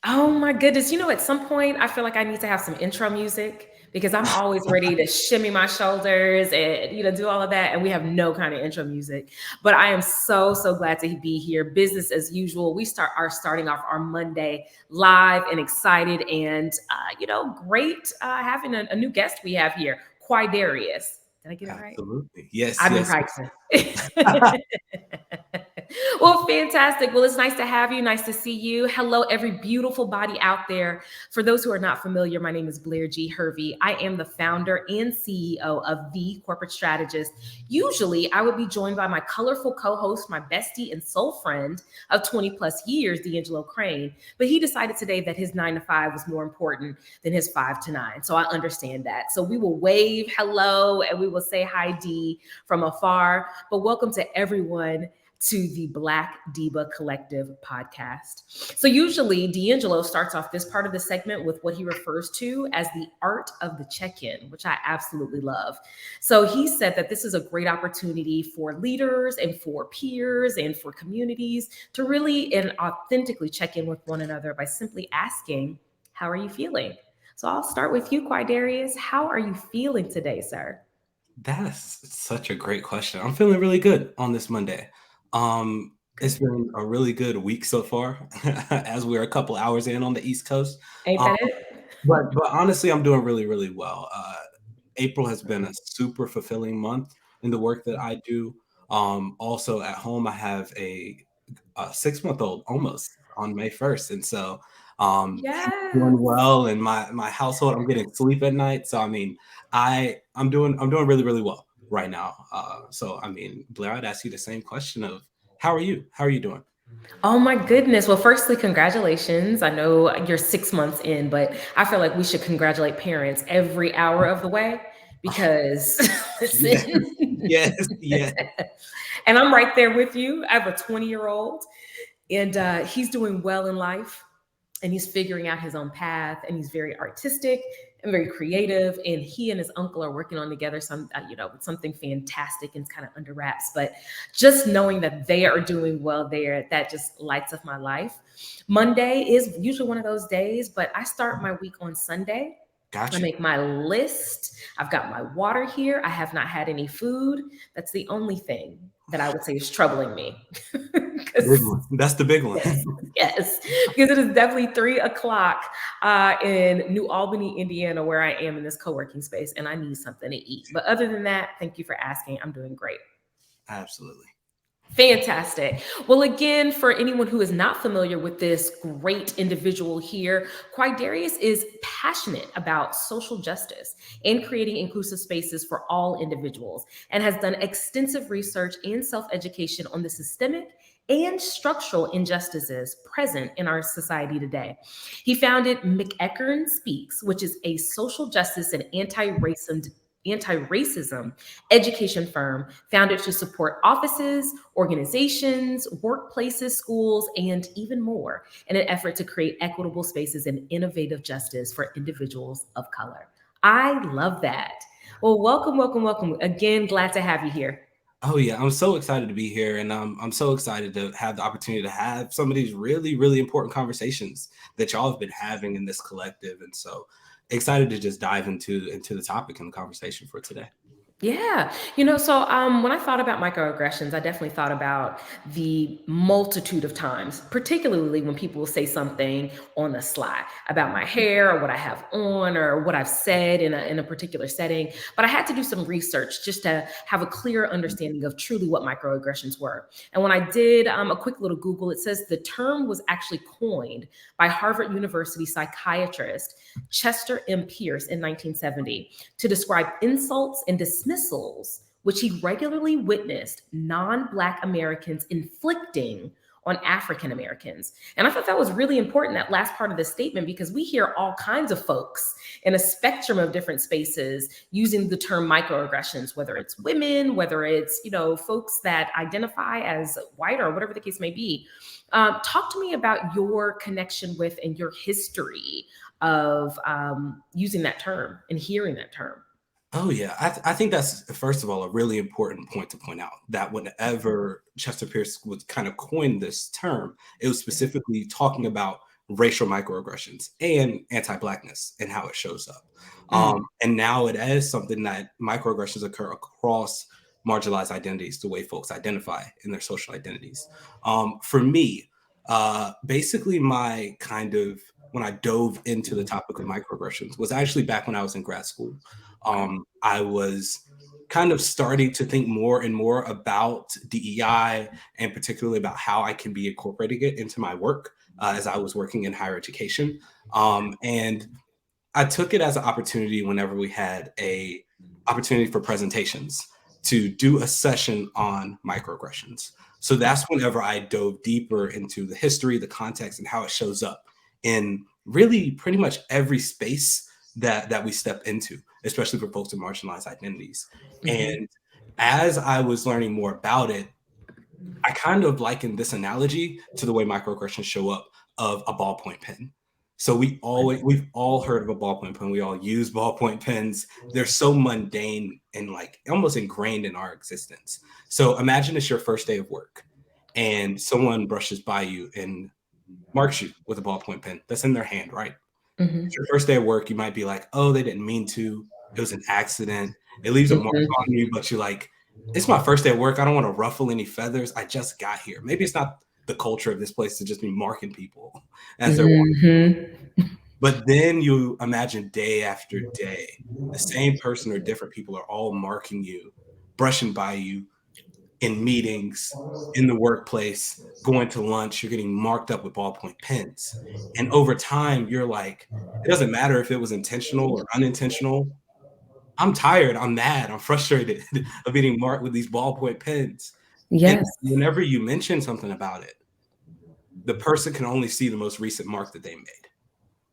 Oh my goodness. At some point, I feel like I need to have some intro music because I'm always ready to shimmy my shoulders and, do all of that. And we have no kind of intro music. But I am so, so glad to be here. Business as usual. We are starting off our Monday live and excited and, great having a new guest we have here, Qy'Darrius. Did I get it right? Absolutely. Yes, I've been yes. practicing. Well, fantastic. Well, it's nice to have you. Nice to see you. Hello, every beautiful body out there. For those who are not familiar, my name is Blair G. Hervey. I am the founder and CEO of The Corporate Strategist. Usually, I would be joined by my colorful co-host, my bestie and soul friend of 20 plus years, D'Angelo Crane. But he decided today that his 9 to 5 was more important than his 5 to 9. So I understand that. So we will wave hello and we will say hi, D, from afar. But welcome to everyone to the Black DEIBA Collective podcast. So usually D'Angelo starts off this part of the segment with what he refers to as the art of the check-in, which I absolutely love. So he said that this is a great opportunity for leaders and for peers and for communities to really and authentically check in with one another by simply asking, how are you feeling? So I'll start with you, Qy'Darrius. How are you feeling today, sir? That's such a great question. I'm feeling really good on this Monday. It's Good. been a really good week so far, as we're a couple hours in on the East Coast. Ain't Um, that it? but honestly, I'm doing really, really well. April has been a super fulfilling month in the work that I do. Also at home, I have a 6-month-old almost on May 1st, and so he's doing Yes. well in my household. I'm getting sleep at night, so I mean, I'm doing really, really well right now. So I mean, Blair, I'd ask you the same question of how are you? How are you doing? Oh my goodness. Well, firstly, congratulations. I know you're 6 months in, but I feel like we should congratulate parents every hour of the way because Yeah, listen, yes, yes. and I'm right there with you. I have a 20-year-old and he's doing well in life and he's figuring out his own path and he's very artistic and very creative and he and his uncle are working on together something fantastic and it's kind of under wraps, but just knowing that they are doing well there, that just lights up my life. Monday is usually one of those days, but I start my week on Sunday. I Got you. make my list. I've got my water here. I have not had any food. That's the only thing that I would say is troubling me. Big 'Cause one. That's the big one. yes, yes, because it is definitely 3 o'clock in New Albany, Indiana, where I am in this co-working space, and I need something to eat. But other than that, thank you for asking. I'm doing great. Absolutely. Fantastic. Well, again, for anyone who is not familiar with this great individual here, Qy'Darrius is passionate about social justice and creating inclusive spaces for all individuals and has done extensive research and self education on the systemic and structural injustices present in our society today. He founded Microaggressions Speaks, which is a social justice and anti-racism education firm founded to support offices, organizations, workplaces, schools, and even more in an effort to create equitable spaces and innovative justice for individuals of color. I love that. Well, welcome, welcome, welcome. Again, glad to have you here. Oh yeah, I'm so excited to be here, and I'm so excited to have the opportunity to have some of these really, really important conversations that y'all have been having in this collective, and so excited to just dive into the topic and the conversation for today. Yeah. When I thought about microaggressions, I definitely thought about the multitude of times, particularly when people will say something on the sly about my hair or what I have on or what I've said in a particular setting. But I had to do some research just to have a clear understanding of truly what microaggressions were. And when I did a quick little Google, it says the term was actually coined by Harvard University psychiatrist Chester M. Pierce in 1970 to describe insults and dismissals which he regularly witnessed non-Black Americans inflicting on African Americans. And I thought that was really important, that last part of the statement, because we hear all kinds of folks in a spectrum of different spaces using the term microaggressions, whether it's women, whether it's, folks that identify as white or whatever the case may be. Talk to me about your connection with and your history of using that term and hearing that term. Oh yeah, I think that's first of all a really important point to point out that whenever Chester Pierce would kind of coin this term, it was specifically talking about racial microaggressions and anti-blackness and how it shows up. Mm, And now it is something that microaggressions occur across marginalized identities, the way folks identify in their social identities. For me, basically my kind of when I dove into the topic of microaggressions was actually back when I was in grad school. I was kind of starting to think more and more about DEI and particularly about how I can be incorporating it into my work as I was working in higher education. And I took it as an opportunity whenever we had a opportunity for presentations to do a session on microaggressions. So that's whenever I dove deeper into the history, the context, and how it shows up in really pretty much every space that we step into, especially for folks with marginalized identities. mhm. And as I was learning more about it, I kind of liken this analogy to the way microaggressions show up of a ballpoint pen. So we've all heard of a ballpoint pen. We all use ballpoint pens. They're so mundane and like almost ingrained in our existence. So imagine it's your first day of work and someone brushes by you and marks you with a ballpoint pen that's in their hand, right? It's Mhm. your first day of work. You might be like, oh, they didn't mean to. It was an accident. It leaves a mark Mhm. on you, but you're like, it's my first day at work. I don't want to ruffle any feathers. I just got here. Maybe it's not the culture of this place to just be marking people as they're walking. Mhm. But then you imagine day after day, the same person or different people are all marking you, brushing by you in meetings, in the workplace, going to lunch, you're getting marked up with ballpoint pens. And over time, you're like, it doesn't matter if it was intentional or unintentional. I'm tired, I'm mad, I'm frustrated of getting marked with these ballpoint pens. And Yes. whenever you mention something about it, the person can only see the most recent mark that they made.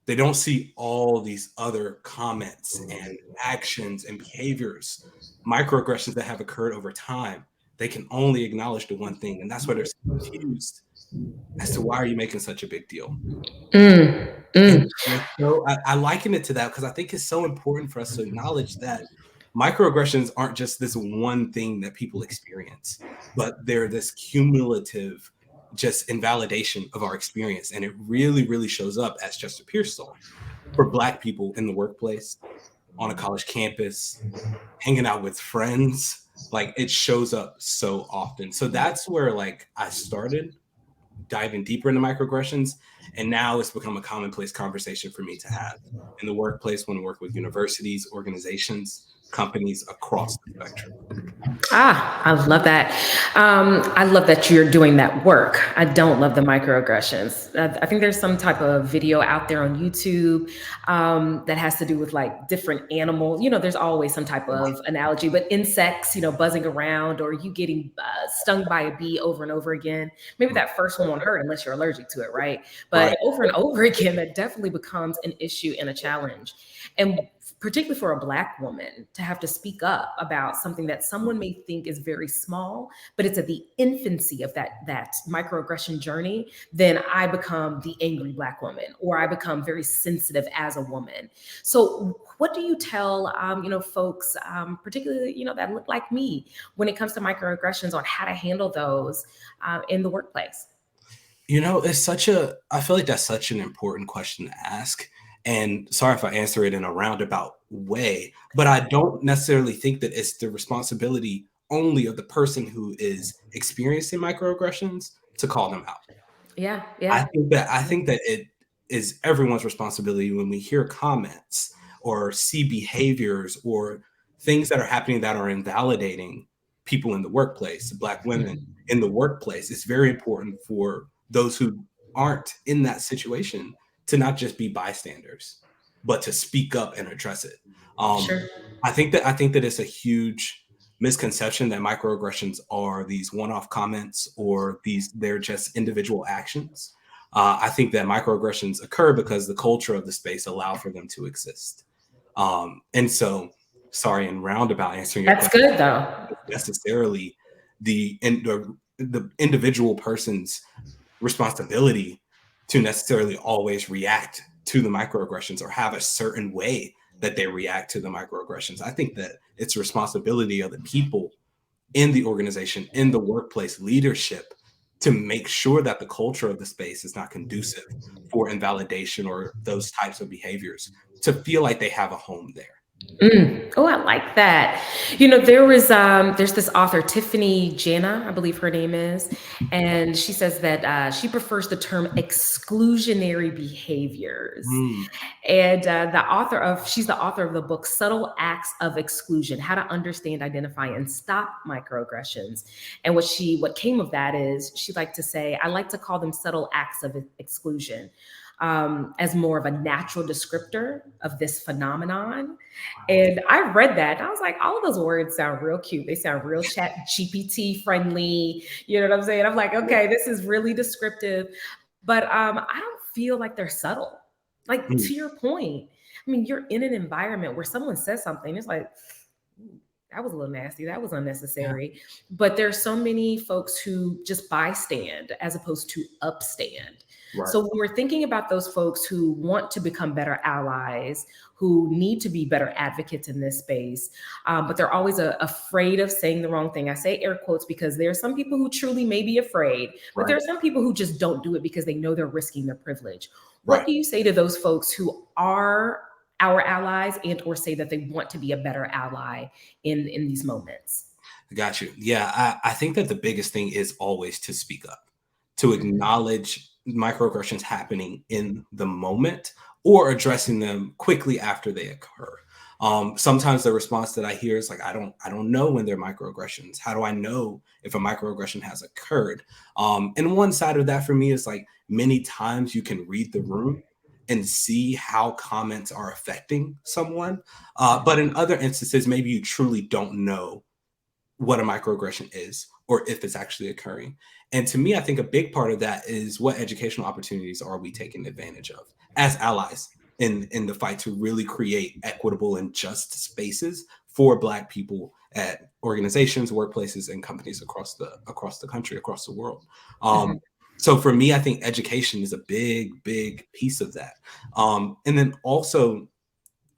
They don't see all these other comments and actions and behaviors, microaggressions that have occurred over time. They can only acknowledge the one thing, and that's why they're so confused as to why are you making such a big deal. Mm, And mm. so I liken it to that because I think it's so important for us to acknowledge that microaggressions aren't just this one thing that people experience, but they're this cumulative just invalidation of our experience. And it really, really shows up, as Chester Pierce saw, for Black people in the workplace, on a college campus, hanging out with friends. Like it shows up so often. So that's where like I started diving deeper into microaggressions. And now it's become a commonplace conversation for me to have in the workplace when I work with universities, organizations, companies across the spectrum. Ah, I love that. I love that you're doing that work. I don't love the microaggressions. I think there's some type of video out there on YouTube that has to do with like different animals. You know, there's always some type of analogy, but insects, you know, buzzing around or you getting stung by a bee over and over again. Maybe that first one won't hurt unless you're allergic to it, right? Right. But over and over again, that definitely becomes an issue and a challenge. And particularly for a Black woman to have to speak up about something that someone may think is very small, but it's at the infancy of that microaggression journey, then I become the angry Black woman, or I become very sensitive as a woman. So what do you tell folks, particularly that look like me, when it comes to microaggressions, on how to handle those in the workplace? I feel like that's such an important question to ask. And sorry if I answer it in a roundabout way, but I don't necessarily think that it's the responsibility only of the person who is experiencing microaggressions to call them out. Yeah, yeah. I think that it is everyone's responsibility when we hear comments or see behaviors or things that are happening that are invalidating people in the workplace, Black women Mhm. in the workplace. It's very important for those who aren't in that situation to not just be bystanders, but to speak up and address it. Um, Sure. I think that it's a huge misconception that microaggressions are these one-off comments or they're just individual actions. I think that microaggressions occur because the culture of the space allow for them to exist. And so, sorry, in roundabout answering your That's question, good though. necessarily the individual person's responsibility to necessarily always react to the microaggressions or have a certain way that they react to the microaggressions. I think that it's a responsibility of the people in the organization, in the workplace leadership, to make sure that the culture of the space is not conducive for invalidation or those types of behaviors, to feel like they have a home there. Oh, I like that. There's this author, Tiffany Jana, I believe her name is, and she says that she prefers the term exclusionary behaviors. Mm, And she's the author of the book Subtle Acts of Exclusion: How to Understand, Identify, and Stop Microaggressions. And what came of that is she liked to say, I like to call them subtle acts of exclusion, as more of a natural descriptor of this phenomenon. And I read that and I was like, all of those words sound real cute. They sound real chat GPT friendly. You know what I'm saying? I'm like, okay, this is really descriptive, but I don't feel like they're subtle. Like, mm, to your point, I mean, you're in an environment where someone says something, it's like, that was a little nasty. That was yeah, unnecessary. But there's so many folks who just bystand as opposed to upstand. right, So when we're thinking about those folks who want to become better allies, who need to be better advocates in this space, but they're always afraid of saying the wrong thing. I say air quotes because there are some people who truly may be afraid, but there right, are some people who just don't do it because they know they're risking their privilege. What right. do you say to those folks who are our allies and or say that they want to be a better ally in these moments? Got you. Yeah, I think that the biggest thing is always to speak up, to acknowledge microaggressions happening in the moment or addressing them quickly after they occur. Sometimes the response that I hear is like, I don't know when they're microaggressions. How do I know if a microaggression has occurred? And one side of that for me is like many times you can read the room and see how comments are affecting someone. But in other instances, maybe you truly don't know what a microaggression is or if it's actually occurring. And to me, I think a big part of that is what educational opportunities are we taking advantage of as allies in the fight to really create equitable and just spaces for Black people at organizations, workplaces, and companies across the country, across the world. Mhm. So for me, I think education is a big piece of that. And then also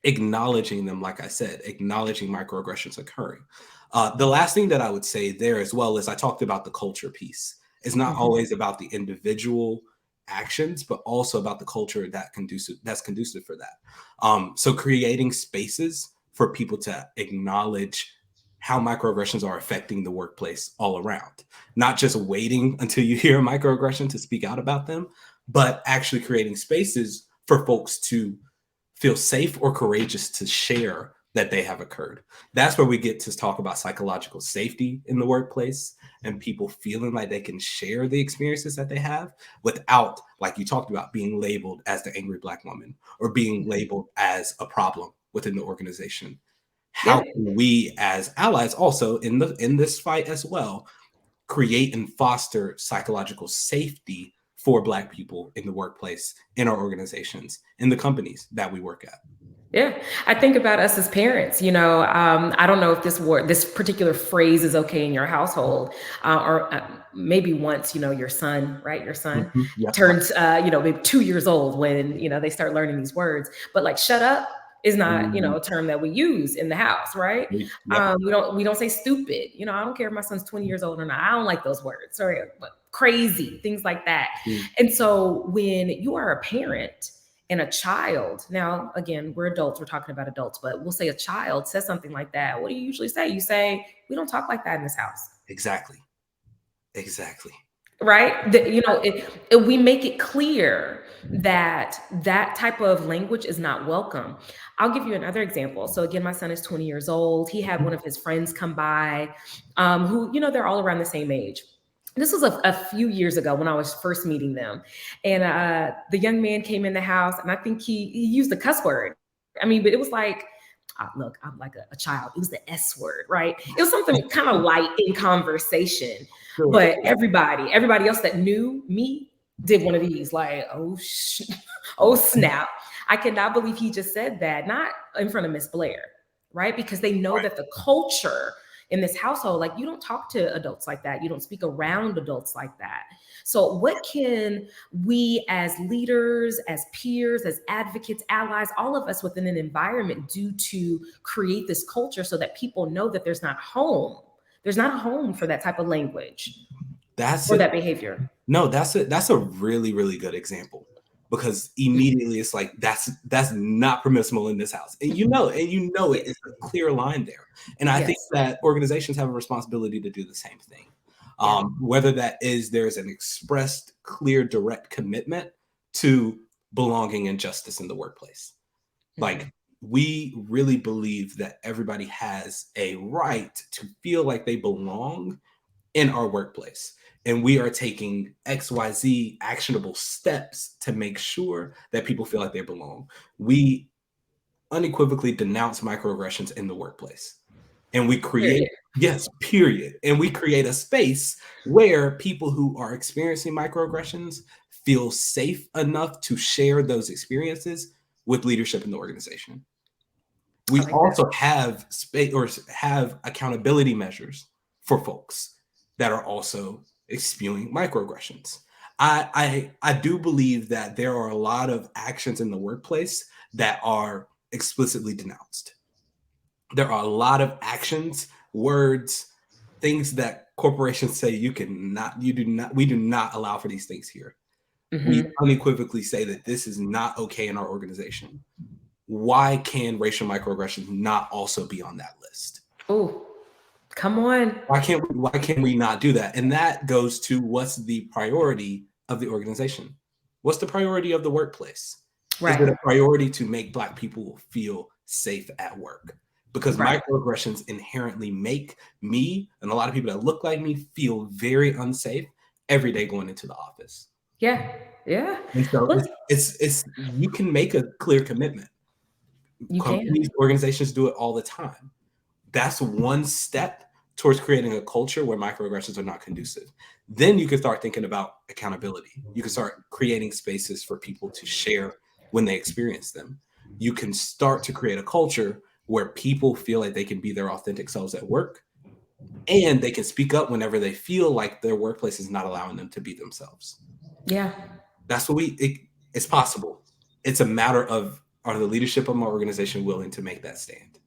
acknowledging them, like I said, acknowledging microaggressions occurring. The last thing that I would say there as well is I talked about the culture piece. It's not Mhm. always about the individual actions, but also about the culture that's conducive for that. So creating spaces for people to acknowledge how microaggressions are affecting the workplace all around, not just waiting until you hear a microaggression to speak out about them, but actually creating spaces for folks to feel safe or courageous to share that they have occurred. That's where we get to talk about psychological safety in the workplace and people feeling like they can share the experiences that they have without, like you talked about, being labeled as the angry Black woman or being labeled as a problem within the organization. Yeah. How can we as allies also in this fight as well create and foster psychological safety for Black people in the workplace, in our organizations, in the companies that we work at? Yeah, I think about us as parents. I don't know if this particular phrase is okay in your household, or maybe once your son, right? Your son Mhm. Yep. Right. turns, maybe 2 years old when they start learning these words. But like, shut up is not, Mhm. a term that we use in the house, right? Yep. We don't say stupid. I don't care if my son's 20 years old or not. I don't like those words. Sorry, but crazy things like that. Mm. And so when you are a parent and a child, now again, we're adults, we're talking about adults, but we'll say a child says something like that, what do you usually say? You say, we don't talk like that in this house. Exactly. Exactly. Right? We make it clear that that type of language is not welcome. I'll give you another example. So again, my son is 20 years old. He had one of his friends come by, who, they're all around the same age. This was a few years ago when I was first meeting them. And the young man came in the house, and I think he used a cuss word. I mean, but it was like, look, I'm like a child. It was the S word, right? It was something kind of light in conversation. Sure. But everybody else that knew me did one of these, like, oh, oh, snap. I cannot believe he just said that, not in front of Miss Blair, right? Because they know Right. that the culture in this household, like you don't talk to adults like that. You don't speak around adults like that. So what can we as leaders, as peers, as advocates, allies, all of us within an environment do to create this culture so that people know that there's not home? There's not a home for that type of language or that behavior. No, that's a really, really good example, because immediately it's like that's not permissible in this house. And you know it's a clear line there. And I think that organizations have a responsibility to do the same thing. Whether that is there's an expressed, clear, direct commitment to belonging and justice in the workplace. Like, we really believe that everybody has a right to feel like they belong in our workplace. And we are taking XYZ actionable steps to make sure that people feel like they belong. We unequivocally denounce microaggressions in the workplace. And we create, period. And we create a space where people who are experiencing microaggressions feel safe enough to share those experiences with leadership in the organization. We also have space or have accountability measures for folks that are also spewing microaggressions. I do believe that there are a lot of actions in the workplace that are explicitly denounced. There are a lot of actions, words, things that corporations say we do not allow for these things here. We unequivocally say that this is not okay in our organization. Why can racial microaggressions not also be on that list? Oh, come on. Why can't we not do that? And that goes to what's the priority of the organization? What's the priority of the workplace? Is it a priority to make Black people feel safe at work? Because microaggressions inherently make me and a lot of people that look like me feel very unsafe every day going into the office. Yeah. And so it's you can make a clear commitment. Companies, organizations do it all the time. That's one step towards creating a culture where microaggressions are not conducive. Then you can start thinking about accountability. You can start creating spaces for people to share when they experience them. You can start to create a culture where people feel like they can be their authentic selves at work, and they can speak up whenever they feel like their workplace is not allowing them to be themselves. Yeah. That's what it's possible. It's a matter of, are the leadership of my organization willing to make that stand?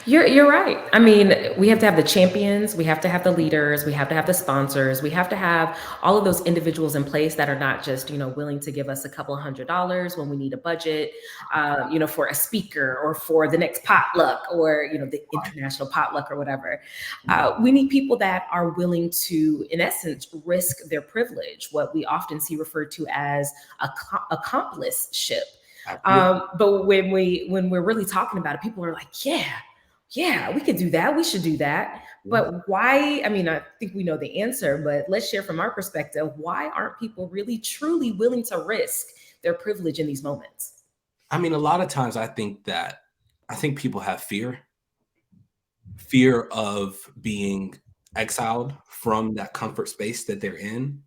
You're right. I mean, we have to have the champions, we have to have the leaders, we have to have the sponsors, we have to have all of those individuals in place that are not just, willing to give us a couple $100s when we need a budget, for a speaker or for the next potluck or, the international potluck or whatever. We need people that are willing to, in essence, risk their privilege, what we often see referred to as accompliship. But when we're really talking about it, people are like, yeah, we could do that. We should do that. But why? I mean, I think we know the answer, but let's share from our perspective. Why aren't people really, truly willing to risk their privilege in these moments? I mean, a lot of times I think people have fear of being exiled from that comfort space that they're in.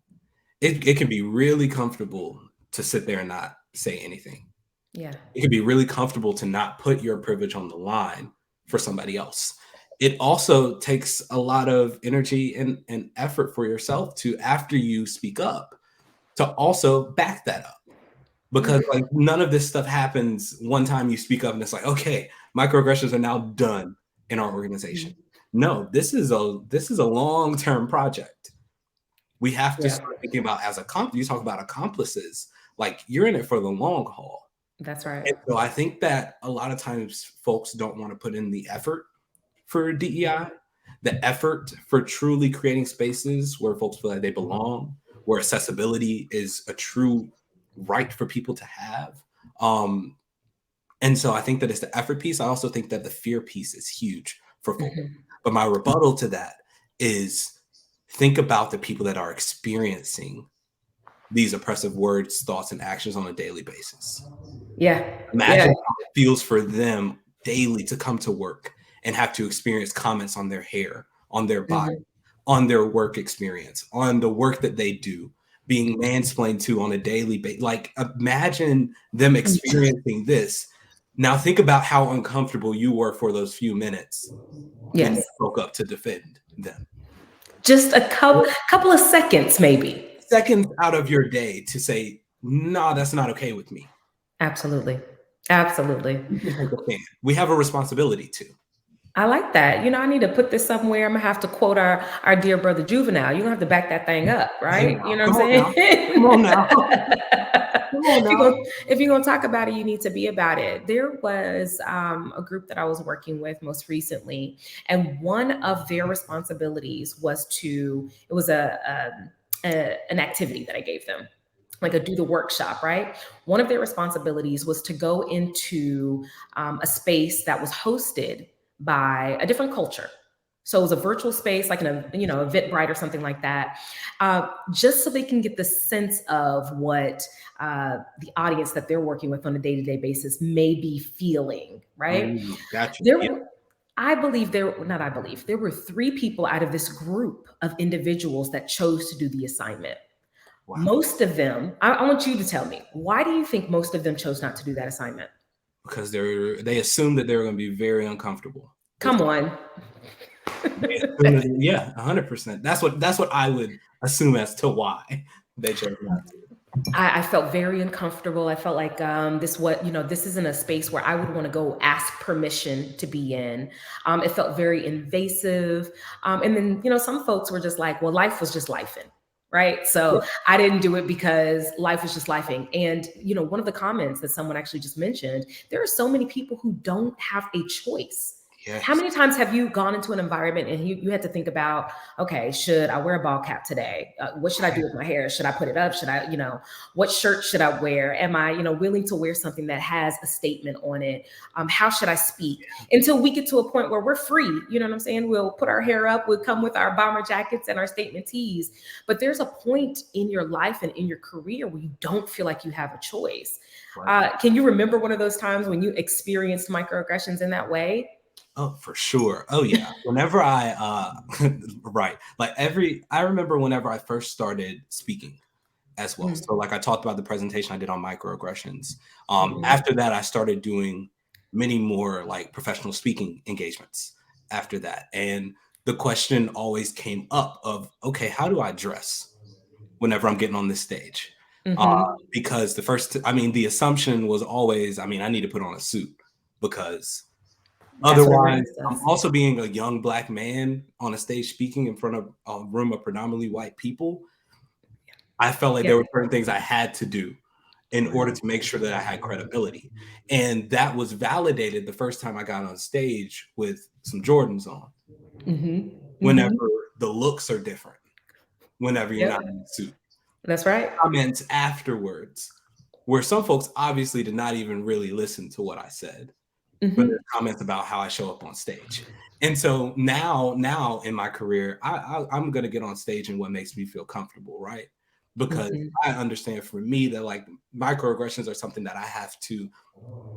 It can be really comfortable to sit there and not say anything. Yeah. It can be really comfortable to not put your privilege on the line for somebody else. It also takes a lot of energy and effort for yourself to, after you speak up, to also back that up. Because like none of this stuff happens one time you speak up and it's like, okay, microaggressions are now done in our organization. No, this is a long-term project. We have to start thinking about, you talk about accomplices, like you're in it for the long haul. That's right. And so I think that a lot of times folks don't want to put in the effort for DEI, the effort for truly creating spaces where folks feel like they belong, where accessibility is a true right for people to have. And so I think that it's the effort piece. I also think that the fear piece is huge for folks. But my rebuttal to that is, think about the people that are experiencing these oppressive words, thoughts, and actions on a daily basis. Imagine how it feels for them daily to come to work and have to experience comments on their hair, on their body, on their work experience, on the work that they do, being mansplained to on a daily basis. Like, imagine them experiencing this Now think about how uncomfortable you were for those few minutes when you Yes. spoke up to defend them. Just a couple of seconds, maybe. Seconds out of your day to say, no, that's not okay with me. Absolutely. Absolutely. You can take a stand. We have a responsibility to. I like that. I need to put this somewhere. I'm gonna have to quote our dear brother Juvenile. You don't have to back that thing up, Hey, right? now, You know come what I'm on now. saying? Come on now. Come on now. If you're gonna talk about it, you need to be about it. There was a group that I was working with most recently, and one of their responsibilities was it was an activity that I gave them, like a do the workshop, right? One of their responsibilities was to go into a space that was hosted by a different culture. So it was a virtual space, like an Eventbrite or something like that, just so they can get the sense of what the audience that they're working with on a day-to-day basis may be feeling, right? Got you. There, Yeah. there were 3 people out of this group of individuals that chose to do the assignment. Wow. Most of them, I want you to tell me, why do you think most of them chose not to do that assignment? Because they assumed that they were going to be very uncomfortable. Come on. Yeah, 100%. That's what I would assume as to why they chose not to. I felt very uncomfortable. I felt like this isn't a space where I would want to go ask permission to be in. It felt very invasive. And then, some folks were just like, well, life was just lifing. Right. So I didn't do it because life was just lifing. And, one of the comments that someone actually just mentioned, there are so many people who don't have a choice. Yes. How many times have you gone into an environment and you had to think about, okay, should I wear a ball cap today? What should I do with my hair? Should I put it up? Should I, what shirt should I wear? Am I, willing to wear something that has a statement on it? How should I speak? Until we get to a point where we're free, you know what I'm saying? We'll put our hair up, we'll come with our bomber jackets and our statement tees. But there's a point in your life and in your career where you don't feel like you have a choice. Right. Can you remember one of those times when you experienced microaggressions in that way? Oh, for sure. Oh yeah. Whenever I right. I remember whenever I first started speaking as well. So like I talked about the presentation I did on microaggressions. After that, I started doing many more like professional speaking engagements after that. And the question always came up of, okay, how do I dress whenever I'm getting on this stage? Because the assumption was always, I need to put on a suit because otherwise, I'm also being a young Black man on a stage speaking in front of a room of predominantly white people. I felt like there were certain things I had to do in order to make sure that I had credibility. And that was validated the first time I got on stage with some Jordans on. Whenever the looks are different, whenever you're not in a suit. That's right. Comments afterwards, where some folks obviously did not even really listen to what I said. But there's comments about how I show up on stage. And so now in my career, I'm going to get on stage in what makes me feel comfortable, right? Because I understand for me that like microaggressions are something that I have to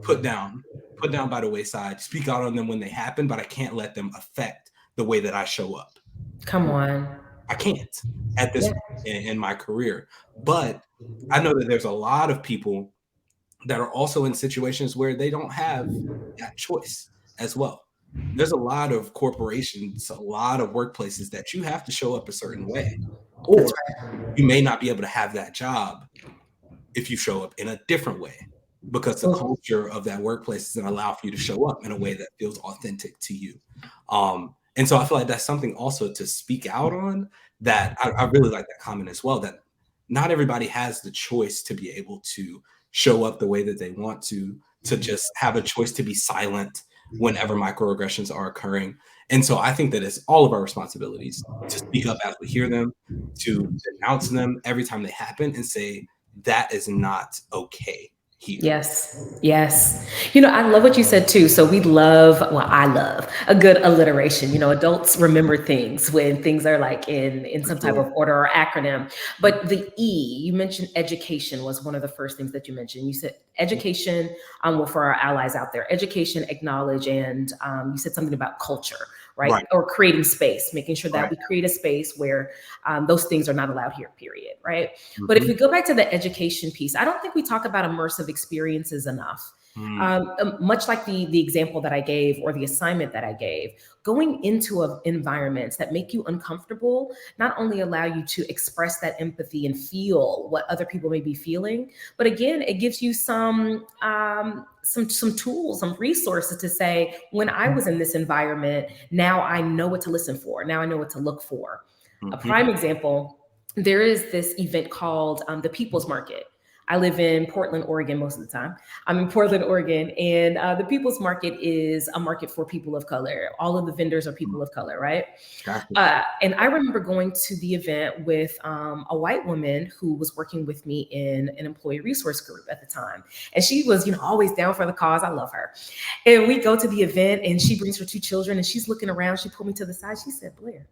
put down by the wayside, speak out on them when they happen, but I can't let them affect the way that I show up. Come on. I can't at this point in my career. But I know that there's a lot of people that are also in situations where they don't have that choice as well. There's a lot of corporations, a lot of workplaces that you have to show up a certain way, or you may not be able to have that job if you show up in a different way because the culture of that workplace doesn't allow for you to show up in a way that feels authentic to you. And so I feel like that's something also to speak out on that I really like that comment as well, that not everybody has the choice to be able to show up the way that they want to just have a choice to be silent whenever microaggressions are occurring. And so I think that it's all of our responsibilities to speak up as we hear them, to denounce them every time they happen and say, that is not okay here. Yes. I love what you said too. So I love a good alliteration. Adults remember things when things are like in some type of order or acronym. But the E, you mentioned education was one of the first things that you mentioned. You said education, for our allies out there, education, acknowledge, and you said something about culture. Right? Or creating space, making sure that we create a space where those things are not allowed here, period. Right. But if we go back to the education piece, I don't think we talk about immersive experiences enough. Much like the example that I gave or the assignment that I gave, going into environments that make you uncomfortable not only allow you to express that empathy and feel what other people may be feeling, but again, it gives you some tools, some resources to say, when I was in this environment, now I know what to listen for. Now I know what to look for. A prime example, there is this event called the People's Market. I live in Portland, Oregon most of the time. I'm in Portland, Oregon, and the People's Market is a market for people of color. All of the vendors are people of color, right? And I remember going to the event with a white woman who was working with me in an employee resource group at the time. And she was, always down for the cause. I love her. And we go to the event and she brings her 2 children and she's looking around. She pulled me to the side. She said, Blair,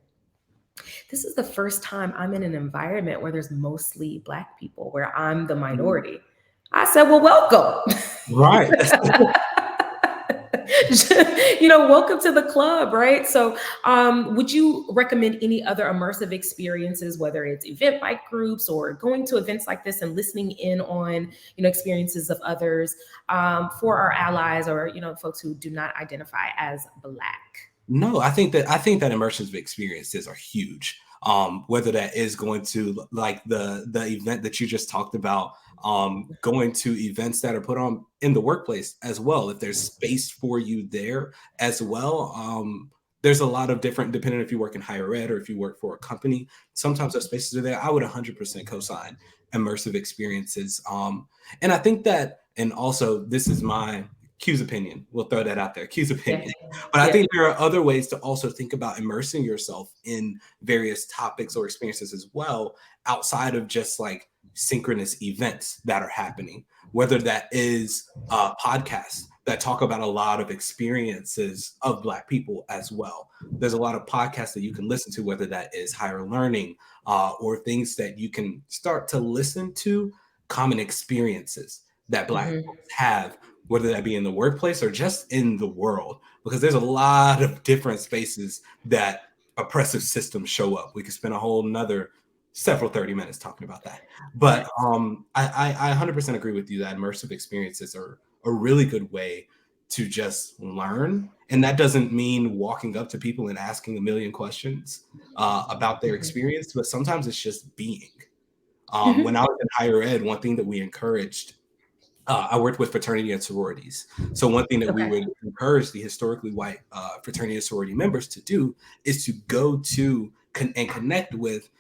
this is the first time I'm in an environment where there's mostly Black people, where I'm the minority. I said, well, welcome. Right. Welcome to the club, right? So would you recommend any other immersive experiences, whether it's Eventbrite groups or going to events like this and listening in on, experiences of others for our allies or, folks who do not identify as Black? No, I think that immersive experiences are huge. Whether that is going to like the event that you just talked about, going to events that are put on in the workplace as well. If there's space for you there as well, there's a lot of different, depending if you work in higher ed or if you work for a company, sometimes those spaces are there. I would 100% co-sign immersive experiences. And I think that, and also this is my Q's opinion. We'll throw that out there, Q's opinion. But I think there are other ways to also think about immersing yourself in various topics or experiences as well, outside of just like synchronous events that are happening, whether that is podcasts that talk about a lot of experiences of Black people as well. There's a lot of podcasts that you can listen to, whether that is higher learning or things that you can start to listen to, common experiences that Black folks have, whether that be in the workplace or just in the world, because there's a lot of different spaces that oppressive systems show up. We could spend a whole nother several 30 minutes talking about that. But I 100% agree with you that immersive experiences are a really good way to just learn. And that doesn't mean walking up to people and asking a million questions about their experience, but sometimes it's just being. When I was in higher ed, one thing that we encouraged, I worked with fraternity and sororities. So one thing that we would encourage the historically white fraternity and sorority members to do is to go to and connect with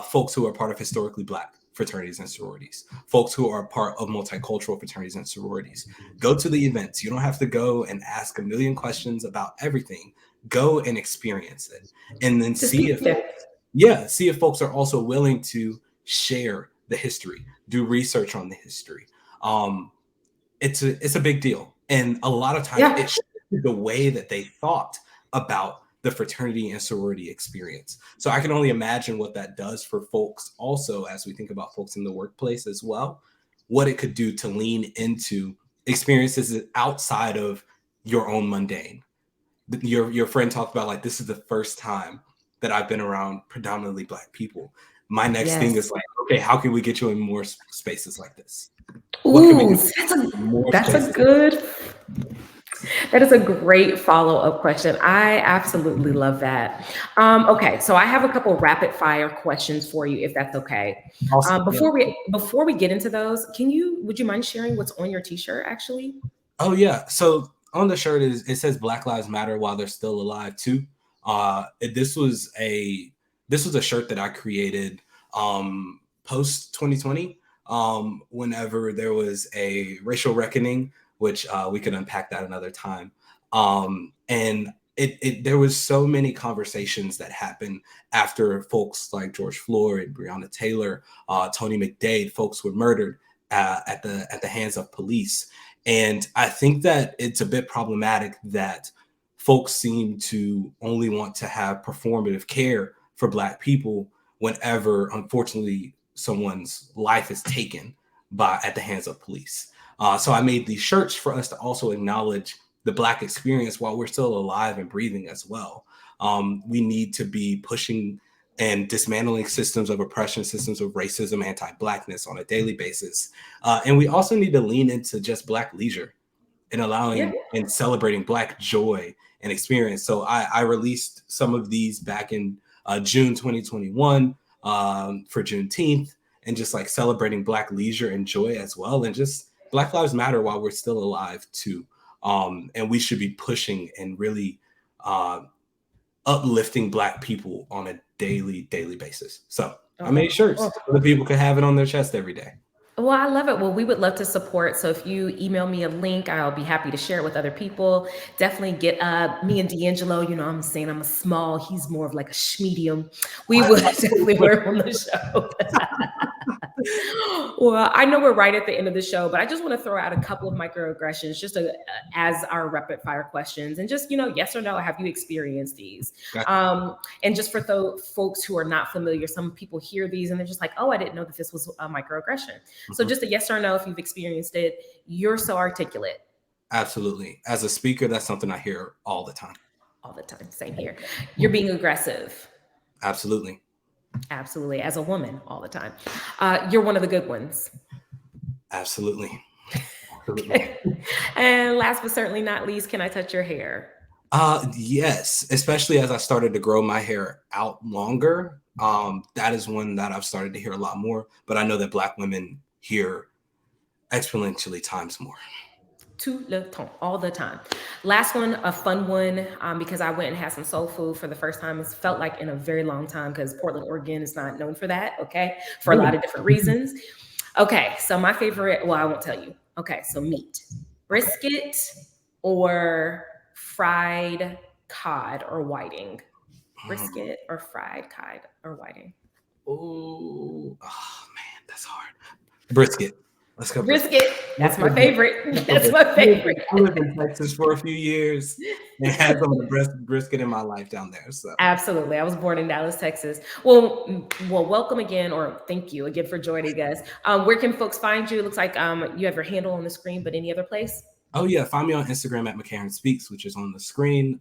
folks who are part of historically Black fraternities and sororities, folks who are part of multicultural fraternities and sororities. Go to the events. You don't have to go and ask a million questions about everything. Go and experience it. And then see if folks are also willing to share the history, do research on the history. It's a big deal. And a lot of times it shifted the way that they thought about the fraternity and sorority experience. So I can only imagine what that does for folks also, as we think about folks in the workplace as well, what it could do to lean into experiences outside of your own mundane. Your friend talked about, like, this is the first time that I've been around predominantly Black people. My next thing is like, okay, how can we get you in more spaces like this? Ooh, that is a great follow-up question. I absolutely love that. Okay, so I have a couple rapid fire questions for you, if that's okay. Awesome. Before we get into those, would you mind sharing what's on your t-shirt actually? Oh yeah. So on the shirt it says Black Lives Matter while they're still alive too. This was a shirt that I created post 2020. Whenever there was a racial reckoning, which we could unpack that another time. And there was so many conversations that happened after folks like George Floyd, Breonna Taylor, Tony McDade, folks were murdered at the hands of police. And I think that it's a bit problematic that folks seem to only want to have performative care for Black people whenever, unfortunately, someone's life is taken at the hands of police. So I made these shirts for us to also acknowledge the Black experience while we're still alive and breathing as well. We need to be pushing and dismantling systems of oppression, systems of racism, anti-Blackness on a daily basis. And we also need to lean into just Black leisure. and allowing and celebrating Black joy and experience. So I released some of these back in June 2021 for Juneteenth, and just like celebrating Black leisure and joy as well, and just Black Lives Matter while we're still alive too. And we should be pushing and really uplifting Black people on a daily basis. So I made shirts so that people could have it on their chest every day. Well, I love it. Well, we would love to support. So if you email me a link, I'll be happy to share it with other people. Definitely get me and D'Angelo. You know, I'm saying I'm a small, he's more of like a medium. We would definitely work on the show. Well, I know we're right at the end of the show, but I just want to throw out a couple of microaggressions just as our rapid fire questions, and just, you know, yes or no, have you experienced these? Gotcha. And just for folks who are not familiar, some people hear these and they're just like, oh, I didn't know that this was a microaggression. So just a yes or no, if you've experienced it. You're so articulate. Absolutely. As a speaker, that's something I hear all the time. All the time. Same here. You're being aggressive. Absolutely. Absolutely. As a woman, all the time. You're one of the good ones. Absolutely. Okay. And last but certainly not least, can I touch your hair? Yes, especially as I started to grow my hair out longer. That is one that I've started to hear a lot more, but I know that Black women hear exponentially times more. Tout le temps, all the time. Last one, a fun one, because I went and had some soul food for the first time. It's felt like in a very long time, because Portland, Oregon is not known for that, okay? For a lot of different reasons. Okay, so my favorite, well, I won't tell you. Okay, so meat. Brisket or fried cod or whiting? Brisket or fried cod or whiting? Oh man, that's hard. Brisket. Let's go. Brisket. That's my favorite. That's my favorite. I lived in Texas for a few years and had some of the best brisket in my life down there. So absolutely. I was born in Dallas, Texas. Well, welcome again, or thank you again for joining us. Where can folks find you? It looks like you have your handle on the screen, but any other place? Oh yeah, find me on Instagram at McEachern Speaks, which is on the screen.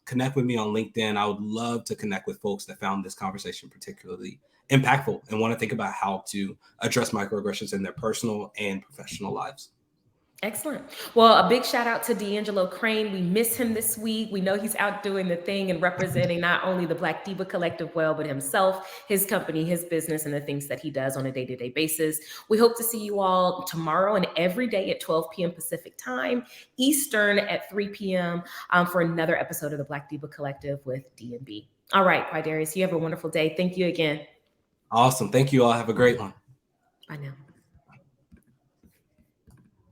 Connect with me on LinkedIn. I would love to connect with folks that found this conversation particularly impactful and want to think about how to address microaggressions in their personal and professional lives. Excellent. Well, a big shout out to D'Angelo Crane. We miss him this week. We know he's out doing the thing and representing not only the Black DEIBA Collective well, but himself, his company, his business, and the things that he does on a day-to-day basis. We hope to see you all tomorrow and every day at 12 p.m. Pacific time, Eastern at 3 p.m. For another episode of the Black DEIBA Collective with D&B. All right, Qy'Darrius, you have a wonderful day. Thank you again. Awesome. Thank you all. Have a great one. Bye now.